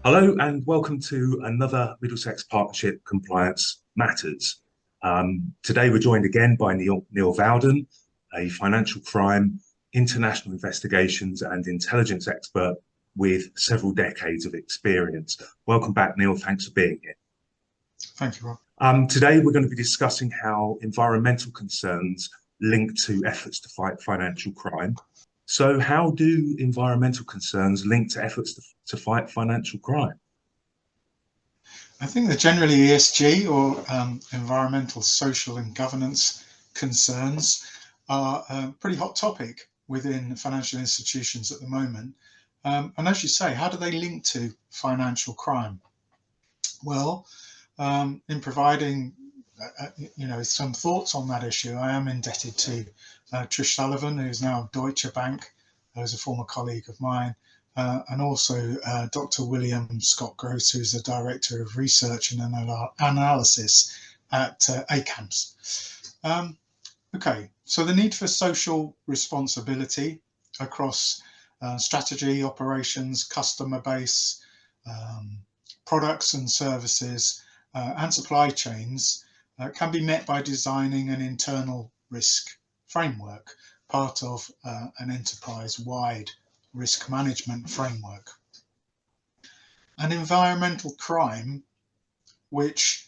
Hello and welcome to another Middlesex Partnership Compliance Matters. Today we're joined again by Neil Vowden, a financial crime, international investigations and intelligence expert with several decades of experience. Welcome back, Neil. Thanks for being here. Thank you, Rob. Today we're going to be discussing how environmental concerns link to efforts to fight financial crime. So how do environmental concerns link to efforts to fight financial crime? I think that generally ESG or environmental, social and governance concerns are a pretty hot topic within financial institutions at the moment. And as you say, how do they link to financial crime? Well, in providing some thoughts on that issue, I am indebted to Trish Sullivan, who's now Deutsche Bank, who's a former colleague of mine, and also Dr. William Scott Gross, who's the Director of Research and Analysis at ACAMS. Okay, so the need for social responsibility across strategy, operations, customer base, products and services, and supply chains can be met by designing an internal risk framework, part of an enterprise-wide risk management framework. And environmental crime, which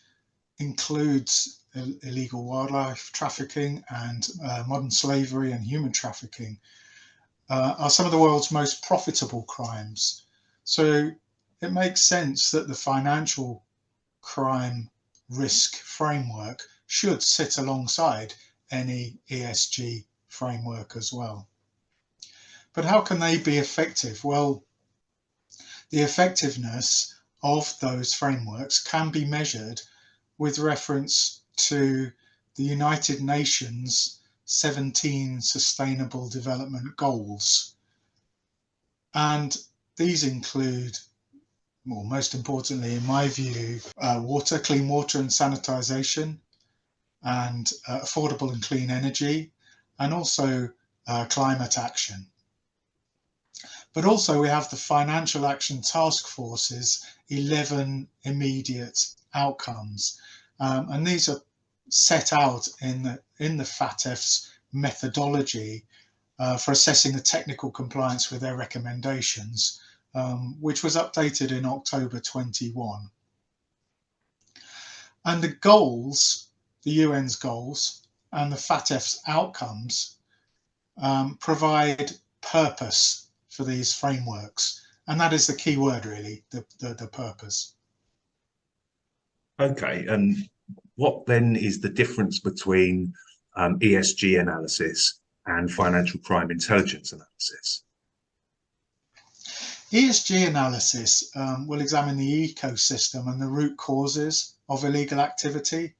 includes illegal wildlife trafficking and modern slavery and human trafficking, are some of the world's most profitable crimes. So it makes sense that the financial crime risk framework should sit alongside any ESG framework as well. But how can they be effective? Well, the effectiveness of those frameworks can be measured with reference to the United Nations 17 Sustainable Development Goals. And these include, well, most importantly, in my view, clean water and sanitisation, and affordable and clean energy, and also climate action. But also we have the Financial Action Task Force's 11 immediate outcomes. And these are set out in the FATF's methodology for assessing the technical compliance with their recommendations, which was updated in October 21. And the goals, the UN's goals, and the FATF's outcomes provide purpose for these frameworks. And that is the key word, really, the purpose. Okay, and what then is the difference between ESG analysis and financial crime intelligence analysis? ESG analysis will examine the ecosystem and the root causes of illegal activity.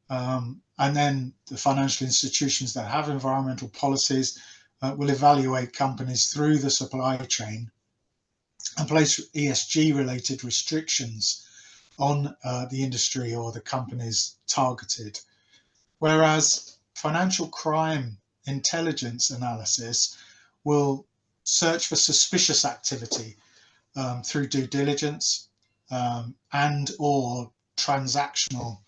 And then the financial institutions that have environmental policies will evaluate companies through the supply chain and place ESG related restrictions on the industry or the companies targeted. Whereas financial crime intelligence analysis will search for suspicious activity through due diligence and or transactional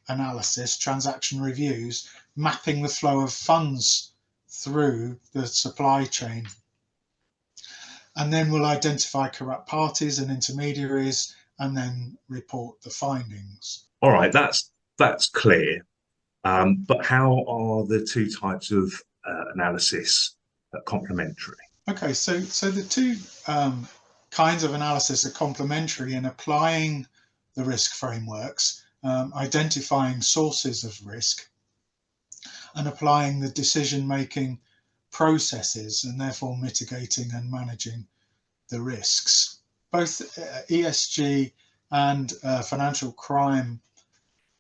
analysis, transaction reviews, mapping the flow of funds through the supply chain. And then we'll identify corrupt parties and intermediaries and then report the findings. All right, that's clear. But how are the two types of analysis complementary? Okay, so the two kinds of analysis are complementary in applying the risk frameworks, identifying sources of risk, and applying the decision-making processes and therefore mitigating and managing the risks. Both ESG and financial crime,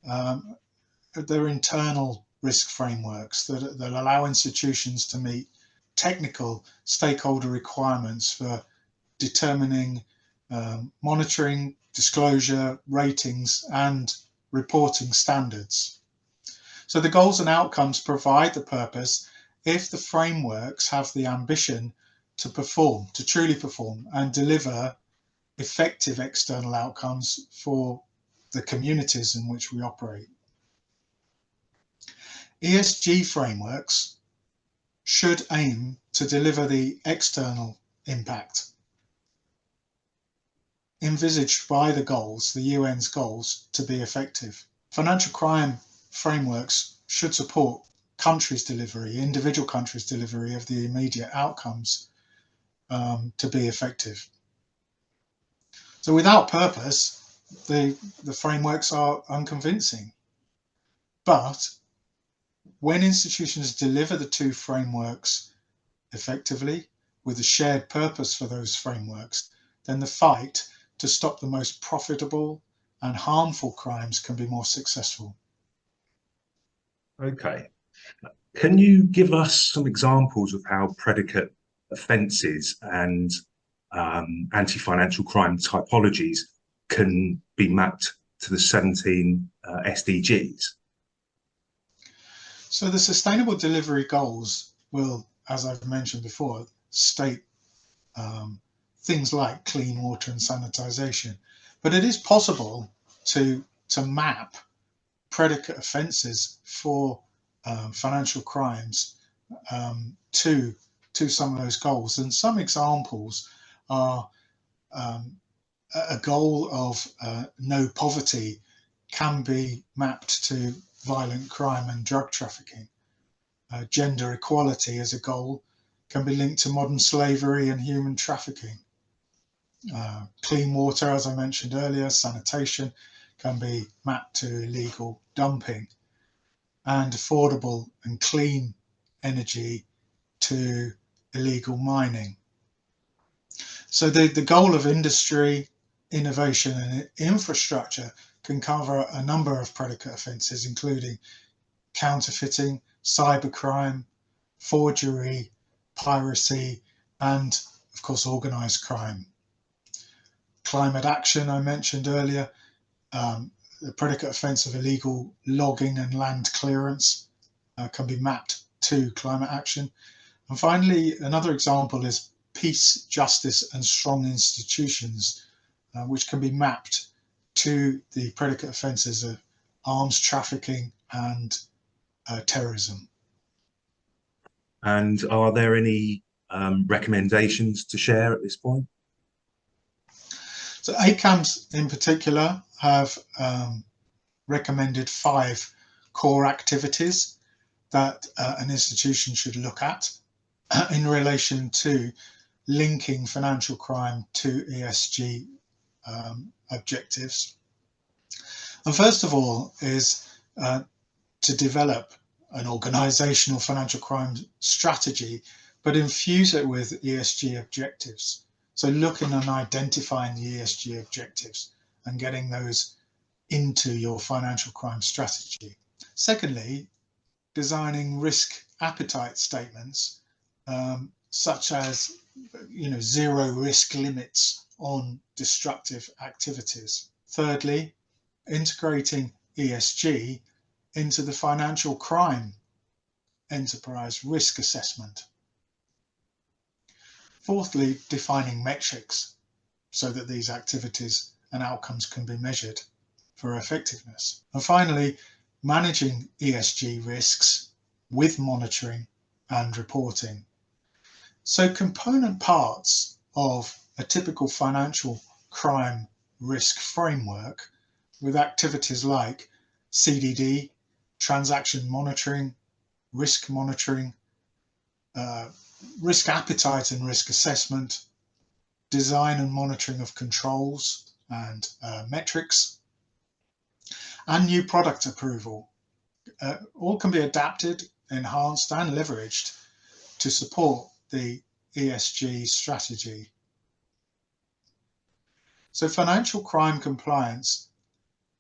they're internal risk frameworks that allow institutions to meet technical stakeholder requirements for determining monitoring, disclosure, ratings, and reporting standards. So the goals and outcomes provide the purpose if the frameworks have the ambition to perform, to truly perform and deliver effective external outcomes for the communities in which we operate. ESG frameworks should aim to deliver the external impact envisaged by the goals, the UN's goals, to be effective. Financial crime frameworks should support countries' delivery, individual countries' delivery of the immediate outcomes to be effective. So without purpose, the frameworks are unconvincing. But when institutions deliver the two frameworks effectively with a shared purpose for those frameworks, then the fight to stop the most profitable and harmful crimes can be more successful. Okay. Can you give us some examples of how predicate offences and anti-financial crime typologies can be mapped to the 17 SDGs? So the Sustainable Delivery Goals will, as I've mentioned before, state things like clean water and sanitization. But it is possible to map predicate offences for financial crimes to some of those goals. And some examples are a goal of no poverty can be mapped to violent crime and drug trafficking. Gender equality as a goal can be linked to modern slavery and human trafficking. Clean water, as I mentioned earlier, sanitation can be mapped to illegal dumping, and affordable and clean energy to illegal mining. So the goal of industry, innovation and infrastructure can cover a number of predicate offences, including counterfeiting, cybercrime, forgery, piracy, and of course organised crime. Climate action, I mentioned earlier, the predicate offence of illegal logging and land clearance can be mapped to climate action. And finally, another example is peace, justice and strong institutions, which can be mapped to the predicate offences of arms trafficking and terrorism. And are there any recommendations to share at this point? So ACAMS in particular have recommended 5 core activities that an institution should look at in relation to linking financial crime to ESG objectives. And first of all is to develop an organizational financial crime strategy, but infuse it with ESG objectives. So looking and identifying the ESG objectives and getting those into your financial crime strategy. Secondly, designing risk appetite statements, such as zero risk limits on destructive activities. Thirdly, integrating ESG into the financial crime enterprise risk assessment. Fourthly, defining metrics so that these activities and outcomes can be measured for effectiveness. And finally, managing ESG risks with monitoring and reporting. So component parts of a typical financial crime risk framework with activities like CDD, transaction monitoring, risk monitoring, risk appetite and risk assessment, design and monitoring of controls and metrics, and new product approval. All can be adapted, enhanced and leveraged to support the ESG strategy. So financial crime compliance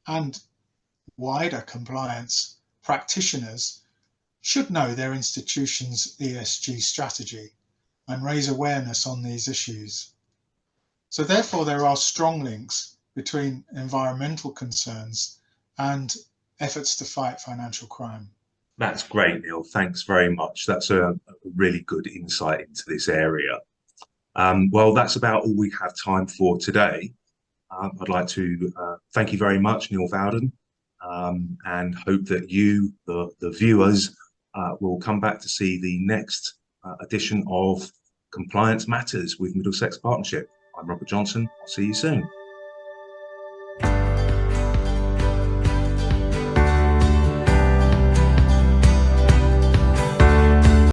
and wider compliance practitioners should know their institution's ESG strategy and raise awareness on these issues. So therefore, there are strong links between environmental concerns and efforts to fight financial crime. That's great, Neil. Thanks very much. That's a really good insight into this area. Well, that's about all we have time for today. I'd like to thank you very much, Neil Vowden, and hope that you, the viewers, will come back to see the next edition of Compliance Matters with Middlesex Partnership. I'm Robert Johnson. I'll see you soon.